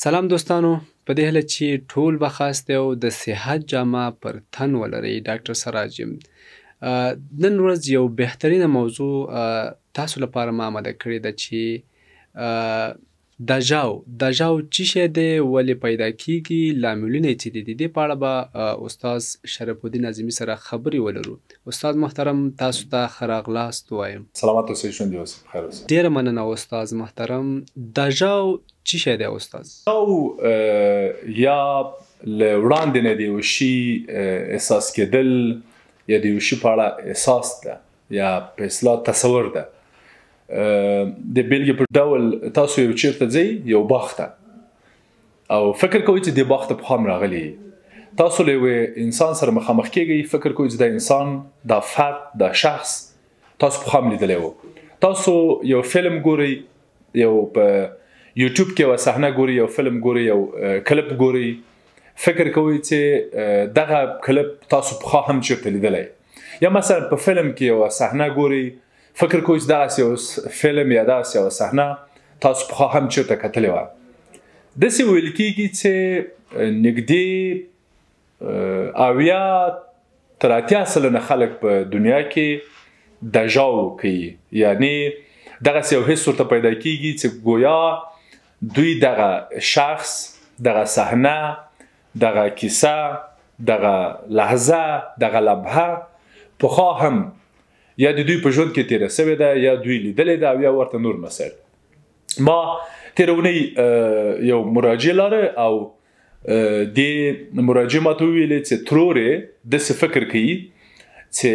سلام دوستانو، په دې هیله چې ټول به ښه یاست او د صحت جامه پر تن ولرئ. ډاکټر سراج یم. نن ورځ یو بهترینه موضوع تاسو لپاره ما آماده کړې ده چې دژاو څه شی دی، ولې پیدا کیږي، لاملونه یې څه دي. د دې په اړه به استاد شرف الدین اعظمي سره خبرې ولرو. استاد محترم، تاسو ته ښه راغلاست وایم. سلامت اوسئ، ژوندي اوسئ، بخیر اوسئ. ډېره مننه استاد محترم. دژاو څه شی دی استاد؟ او یا له وړاندې نه د یو شي احساس کېدل یا د یو شي په اړه احساس ده یا په اصطلاح تصور ده. د بیلګې په ډول تاسو یو چیرته ځئ، یو باغ ته، او فکر کوئ چې د باغ ته پخوا هم راغلي. تاسو له یوه انسان سره مخامخ کېږئ، فکر کوئ چې دا انسان، دا فرد، دا شخص تاسو پخوا هم لیدلی و. تاسو یو فلم ګورئ، یو په یوټیوب کې یوه صحنه ګورئ، یو فلم ګورئ، یو کلپ ګورئ، فکر کوئ چې دغه کلپ تاسو پخوا هم چیرته لیدلی. یا مثلا په فلم کې یوه صحنه ګورئ، فکر کوئ چې دغسې یو فلم یا دغسې یوه صحنه تاسو پخوا هم چیرته کتلې وه. داسې ویل کېږي چې نږدې 80 تر 80 سلنه خلک په دنیا کې دژاو کوي، یعنی دغسې یو حس ورته پیدا کېږي چې ګویا دوی دغه شخص، دغه صحنه، دغه کیسه، دغه لحظه، دغه لمحه پخوا هم یا د دوی په ژوند کې تیره سوې ده، یا دوی لیدلې ده، او یا ورته نور مسایل. ما تېره اونۍ یو مراجع لاره، او دې مراجع ماته وویلې چې ترور یې داسې فکر کوي چې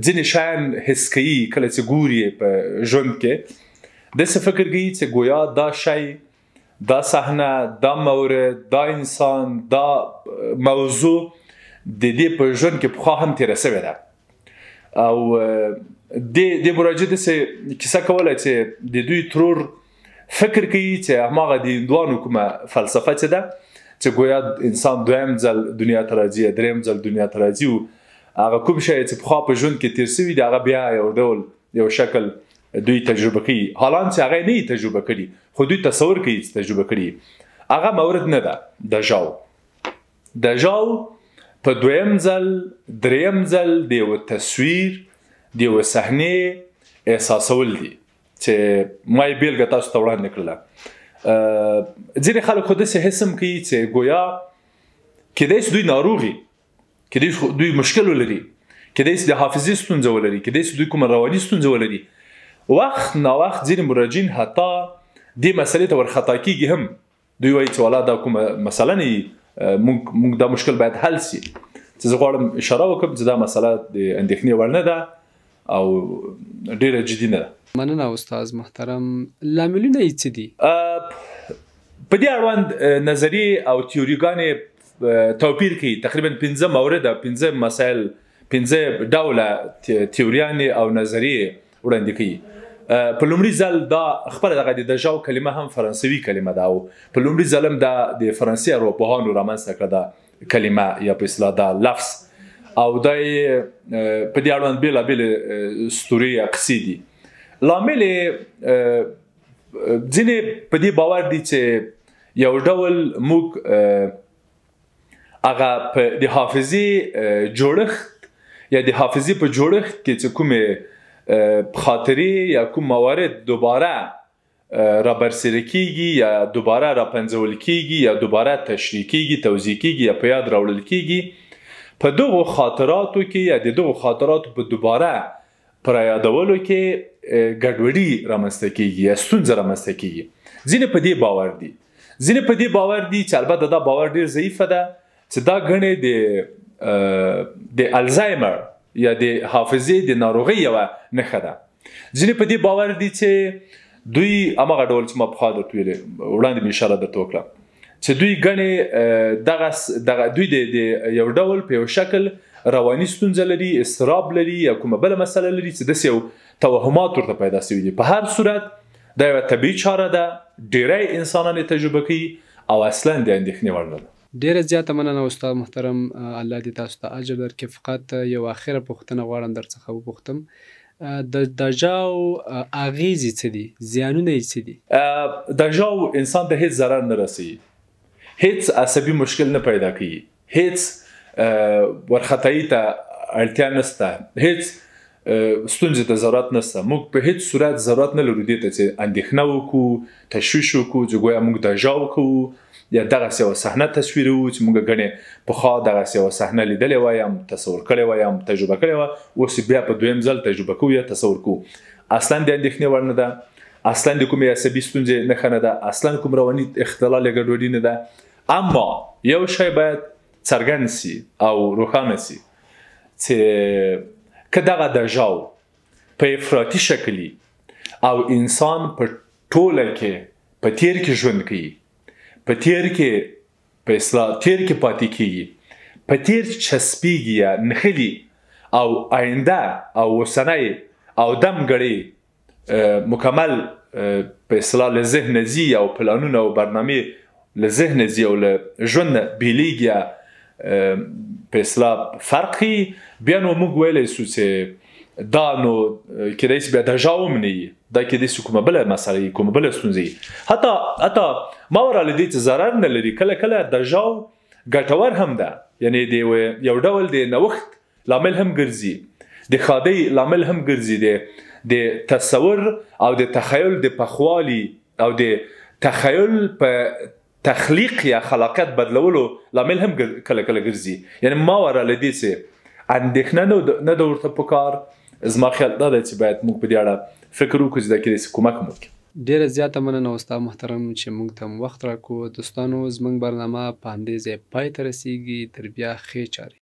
ځینې شیان حس کوي کله چې ګوري په ژوند کې، داسې فکر کوي چې گویا دا شی، دا صحنه، دا مورد، دا انسان، دا موضوع د دې په ژوند کې پخوا هم تیره سوې ده. او د مراجع داسې کیسه کوله چې د دوی ترور فکر کوي چې هماغه د هندوانو کومه فلسفه چې ده، چې گویا انسان دویم ځل دنیا ته راځي، دریم ځل دنیا ته راځي، او هغه کوم شی چې پخوا په ژوند کې تیر سوي دي هغه بیا یو ډول یو شکل دوی تجربه کوي، حالان چې هغه نه تجربه کړي، خو دوی تصور کوي چې تجربه کړي. هغه مورد نه ده دژاو. په دویم ځل، دریم ځل د یو تصویر، د یو صحنې احساسول دي، چې ما یې بیلګه تاسو ته وړاندې کړله. ځینې خلک خو داسې حس هم کوي چې گویا کیدای شي دوی ناروغي، کیدای شي دوی مشکل ولري، کیدای شي د حافظې ستونزه ولري، کیدای شي دوی کومه رواني ستونزه ولري. وخت ناوخت ځینې مراجعین حتی دې مسلې ته ورخطا کېږي هم. دوی وایي چې والا دا کومه مسله نه وي، موږ دا مشکل باید حل سي. چې زه غواړم اشاره وکړم چې دا مسله د اندېښنې وړ نه ده او ډېره جدي نه ده. مننه استاد محترم. لاملونه یې څه دي؟ په دې اړوند نظریې او تیوریګانې توپیر کوي. تقریبا 15 مورد، 15 مسایل، 15 ډوله تیوریانې او نظریې وړاندې کوي. په لومړي ځل دا خپله دغه د دژاو کلمه هم فرانسوي کلمه ده، او په لومړي ځل هم دا د فرانسې ارواپوهانو رامنځته کړه دا کلمه یا په اصطلاح دا لفظ، او دا یې په دې اړوند بېلابېلې اسطورې عکسې دي. لامل یې ځینې په دې باور دي چې یو ډول موږ هغه د حافظې جوړښت یا د حافظې په جوړښت کې چې کومې خاطرې یا کوم موارد دوباره را برسېره کېږي یا دوباره را پنځول کېږي یا دوباره تشریح کېږي، توضیح کېږي یا په یاد راوړل کېږي، په دغو خاطراتو کې یا د دغو خاطراتو په دوباره پر یادولو کې ګډوډي رامنځته کېږي یا ستونزه رامنځته کېږي. ځینې په دې باور دي، ځینې په دې باور دي چې البته دا باور ډېر ضعیفه ده، چې دا ګڼې د الزایمر یا د حافظې د ناروغۍ یوه نښه ده. ځینې په دې باور دي چې دوی هماغه ډول چې ما پخوا درته ویلې، وړاندې مې اشاره درته وکړه، چې دوی ګڼې دوی د یو ډول په یو شکل رواني ستونزه لري، اضطراب لري، یا کومه بله مسله لري چې داسې یو توهمات ورته پیدا شوي دي. په هر صورت دا یوه طبیعي چاره ده، ډېری انسانان یې تجربه کوي او اصلا د اندېښنې وړ نه ده. ډیره زیاته مننه استاد محترم. الله دې تاسو ته اجر درکړي. فقط یو اخره پوښتنه غواړم درڅخه وپوښتم. د دژاو اغیزې څه دي؟ زیانونه یې څه دي؟ دژاو انسان ته هیڅ ضرر نه رسوي، هیڅ عصبي مشکل نه پیدا کوي، هیڅ ورختایي ته اړتیا نشته، هیڅ ستونزې ته ضرورت نشته. موږ په هیڅ صورت ضرورت نه لرو دې ته چې اندېښنه وکړو، تشویش وکړو چې ګویا موږ دژاو کوو یا دغسې یوه صحنه تصویروو چې موږ ګڼې پخوا دغسې یوه صحنه لیدلې وه یم، تصور کړې وه یم، تجربه کړې وه، اوس بیا په دویم ځل تجربه کوو یا تصور کوو. اصلا د اندېښنې وړ نه ده، اصلا د کومې عصبي ستونزې نښه نه ده، اصلا کوم رواني اختلال یا ګډوډي نه ده. اما یو شی باید څرګند سي او روښانه سي چې که دغه دژاو په افراطي شکل او انسان په ټوله کې په تیر کې ژوند کوي، په تیر کې په اصطلاح تیر کې پاتې کیږي، په تیر چسبیږي یا نښلي او آینده او اوسنی او دمګړی مکمل په اصطلاح له ذهنه ځي او پلانونه او برنامې له ذهنه ځي او له ژوند نه بیلیږي یا په اصطلاح فرق ښیي، بیا نو موږ ویلی سو چې دا نو کیدای سي بیا دژاو هم نه وي، دا کیدای سي کومه بله مسله وي، کومه بله ستونزه وي. حتی ماوراله دې چې ضرر نه لري، کله کله دژاو ګټور هم ده، یعنی د یو ډول د نوښت لامل هم ګرځي، د ښادۍ لامل هم ګرځي، د تصور او د تخیل د پخوالي او د تخیل په تخلیق یا خلاقیت بدلولو لامل هم کله کله ګرځي. یعنی ماوراله دې چې اندېښنه نه ده ورته پکار. زما خیال دا ده چې باید موږ په دې اړه فکر وکړو چې دا کیدای سي کومک هم وکړي. ډیره زیاته مننه استاد محترم چې موږ ته وخت راکړو. دوستانو زموږ برنامه په همدې ځای پای ته رسیږي. تر بیا ښې چارې.